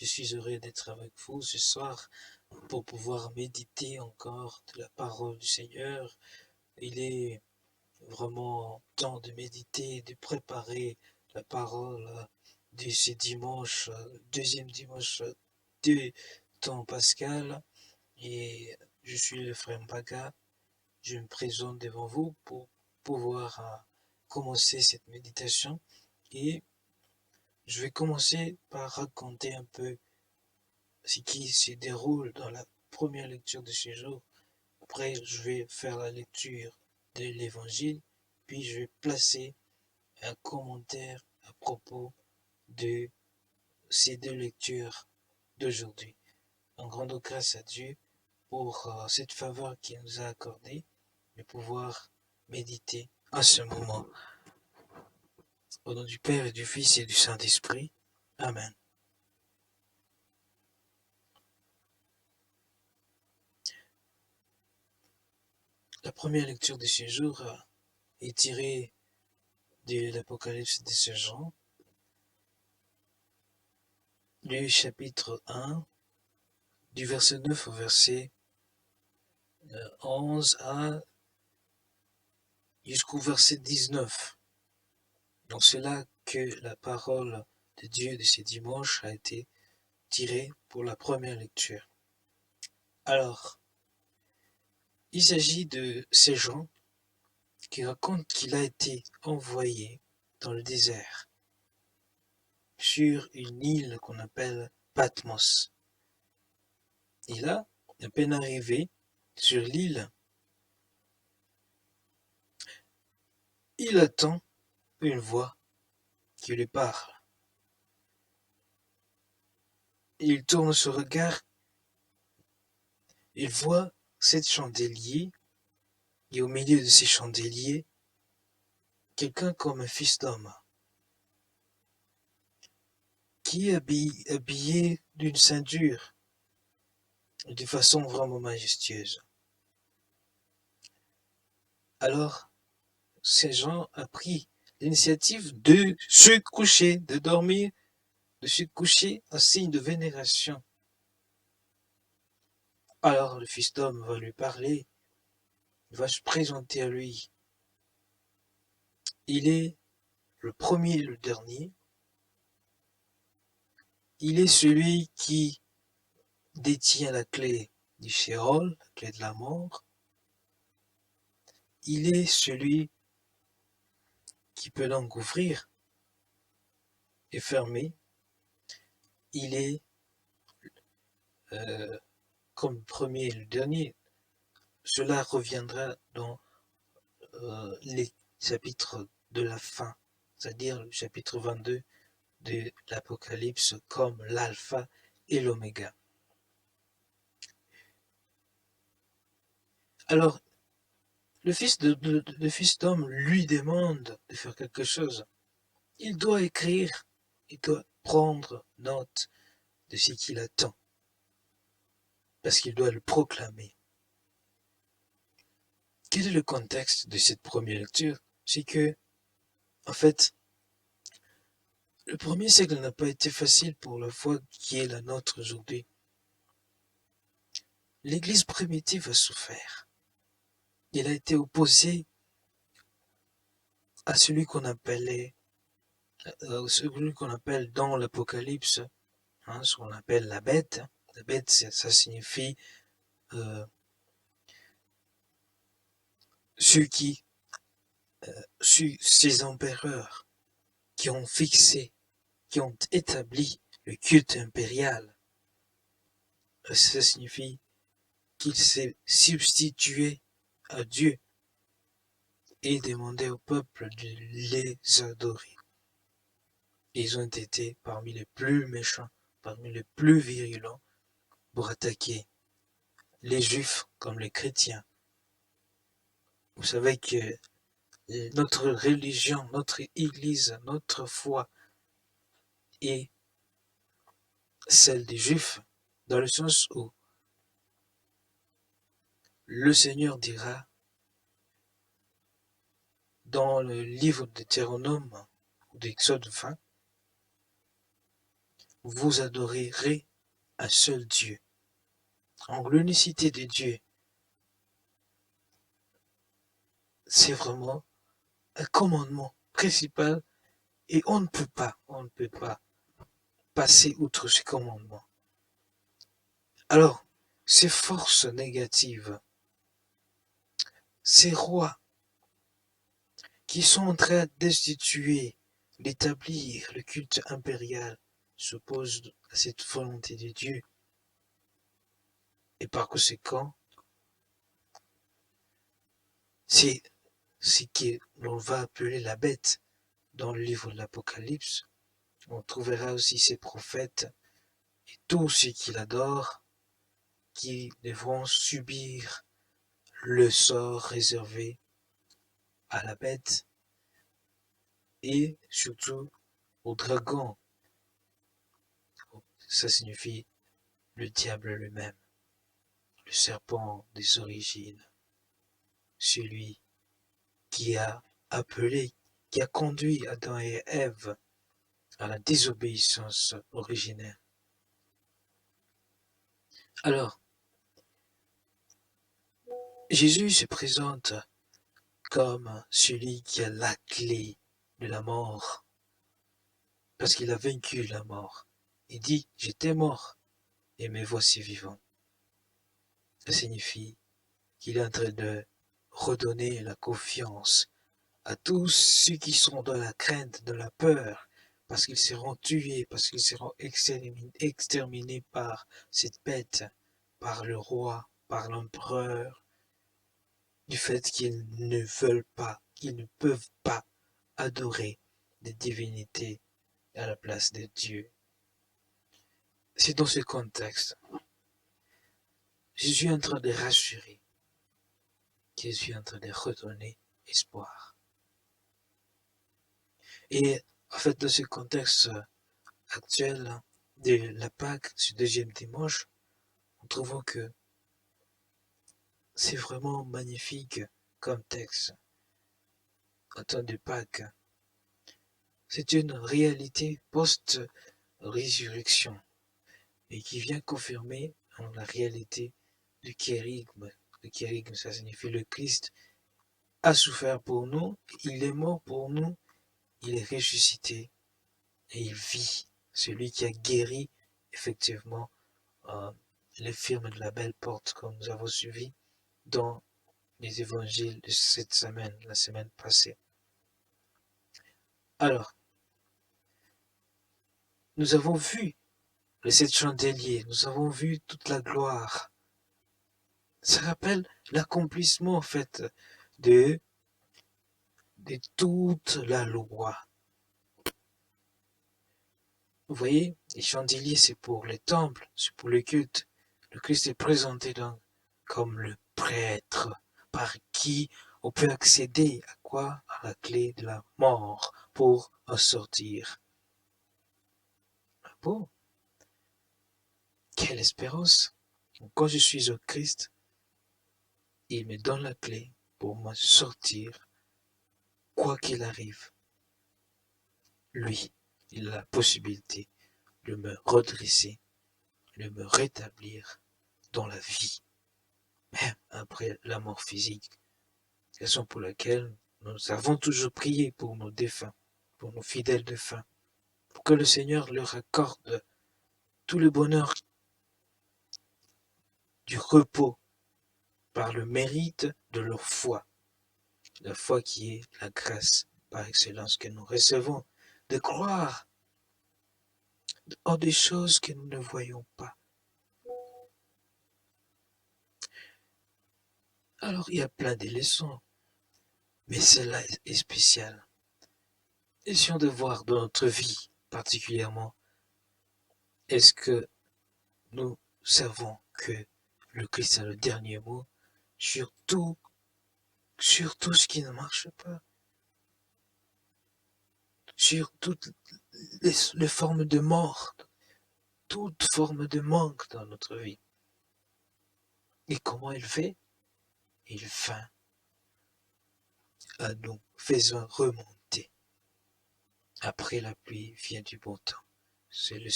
Je suis heureux d'être avec vous ce soir pour pouvoir méditer encore de la parole du Seigneur. Il est vraiment temps de méditer, de préparer la parole de ce dimanche, deuxième dimanche de temps pascal. Et je suis le frère Mbaga. Je me présente devant vous pour pouvoir commencer cette méditation. Et je vais commencer par raconter un peu ce qui se déroule dans la première lecture de ce jour. Après, je vais faire la lecture de l'évangile, puis je vais placer un commentaire à propos de ces deux lectures d'aujourd'hui. En grande grâce à Dieu pour cette faveur qu'il nous a accordée de pouvoir méditer à ce moment. Au nom du Père et du Fils et du Saint-Esprit. Amen. La première lecture de ce jour est tirée de l'Apocalypse de ce Jean, du chapitre 1, du verset 9 au verset 11 jusqu'au verset 19. Donc c'est là que la parole de Dieu de ce dimanche a été tirée pour la première lecture. Alors, il s'agit de ces gens qui racontent qu'il a été envoyé dans le désert, sur une île qu'on appelle Patmos. Et là, à peine arrivé sur l'île, il attend une voix qui lui parle. Il tourne son regard, il voit 7 chandeliers, et au milieu de ces chandeliers, quelqu'un comme un fils d'homme, qui est habillé d'une ceinture, de façon vraiment majestueuse. Alors, ces gens ont pris l'initiative de se coucher, de dormir, de se coucher en signe de vénération. Alors le fils d'homme va lui parler, il va se présenter à lui. Il est le premier et le dernier. Il est celui qui détient la clé du Sheol, la clé de la mort. Il est celui qui peut donc ouvrir et fermer. Il est comme le premier et le dernier. Cela reviendra dans les chapitres de la fin, c'est-à-dire le chapitre 22 de l'Apocalypse comme l'alpha et l'oméga. Alors, le fils d'homme lui demande de faire quelque chose. Il doit écrire, il doit prendre note de ce qu'il attend, parce qu'il doit le proclamer. Quel est le contexte de cette première lecture? C'est que, en fait, le premier siècle n'a pas été facile pour la foi qui est la nôtre aujourd'hui. L'Église primitive a souffert. Il a été opposé à celui qu'on appelle dans l'Apocalypse, ce qu'on appelle la bête. La bête, ça signifie ces empereurs qui ont fixé, qui ont établi le culte impérial. Ça signifie qu'il s'est substitué à Dieu et demandé au peuple de les adorer. Ils ont été parmi les plus méchants, parmi les plus virulents pour attaquer les juifs comme les chrétiens. Vous savez que notre religion, notre église, notre foi est celle des juifs, dans le sens où le Seigneur dira dans le livre de Deutéronome ou d'Exode 20, vous adorerez un seul Dieu. En l'unicité de Dieu, c'est vraiment un commandement principal et on ne peut pas passer outre ce commandement. Alors, ces forces négatives, ces rois qui sont en train d'instituer, d'établir le culte impérial, s'opposent à cette volonté de Dieu. Et par conséquent, c'est ce qu'on va appeler la bête dans le livre de l'Apocalypse. On trouvera aussi ces prophètes et tous ceux qui l'adorent qui devront subir le sort réservé à la bête et surtout au dragon. Ça signifie le diable lui-même, le serpent des origines, celui qui a appelé, qui a conduit Adam et Ève à la désobéissance originelle. Alors, Jésus se présente comme celui qui a la clé de la mort, parce qu'il a vaincu la mort. Il dit, j'étais mort, et me voici vivant. Ça signifie qu'il est en train de redonner la confiance à tous ceux qui sont dans la crainte, dans la peur, parce qu'ils seront tués, parce qu'ils seront exterminés par cette bête, par le roi, par l'empereur, du fait qu'ils ne veulent pas, qu'ils ne peuvent pas adorer des divinités à la place de Dieu. C'est dans ce contexte, Jésus est en train de rassurer, Jésus est en train de redonner espoir. Et en fait, dans ce contexte actuel de la Pâque, ce deuxième dimanche, nous trouvons que c'est vraiment magnifique comme texte. En temps de Pâques, c'est une réalité post-résurrection et qui vient confirmer la réalité du kérigme. Le kérigme, ça signifie le Christ a souffert pour nous, il est mort pour nous, il est ressuscité et il vit. Celui qui a guéri effectivement les firmes de la belle porte comme nous avons suivi dans les évangiles de cette semaine, la semaine passée. Alors, nous avons vu les 7 chandeliers, nous avons vu toute la gloire. Ça rappelle l'accomplissement en fait de toute la loi. Vous voyez, les chandeliers c'est pour les temples, c'est pour le culte. Le Christ est présenté donc comme le prêtre par qui on peut accéder à quoi? À la clé de la mort pour en sortir. Bon, quelle espérance! Quand je suis au Christ, il me donne la clé pour me sortir, quoi qu'il arrive. Lui, il a la possibilité de me redresser, de me rétablir dans la vie, même après la mort physique. Raison pour laquelle nous avons toujours prié pour nos défunts, pour nos fidèles défunts, pour que le Seigneur leur accorde tout le bonheur du repos par le mérite de leur foi. La foi qui est la grâce par excellence que nous recevons, de croire en des choses que nous ne voyons pas. Alors il y a plein de leçons, mais celle-là est spéciale. Essayons de voir dans notre vie particulièrement, est-ce que nous savons que le Christ a le dernier mot sur tout ce qui ne marche pas, sur toutes les formes de mort, toute forme de manque dans notre vie. Et comment il fait? Il vint à nous faisant remonter. Après la pluie vient du bon temps. C'est le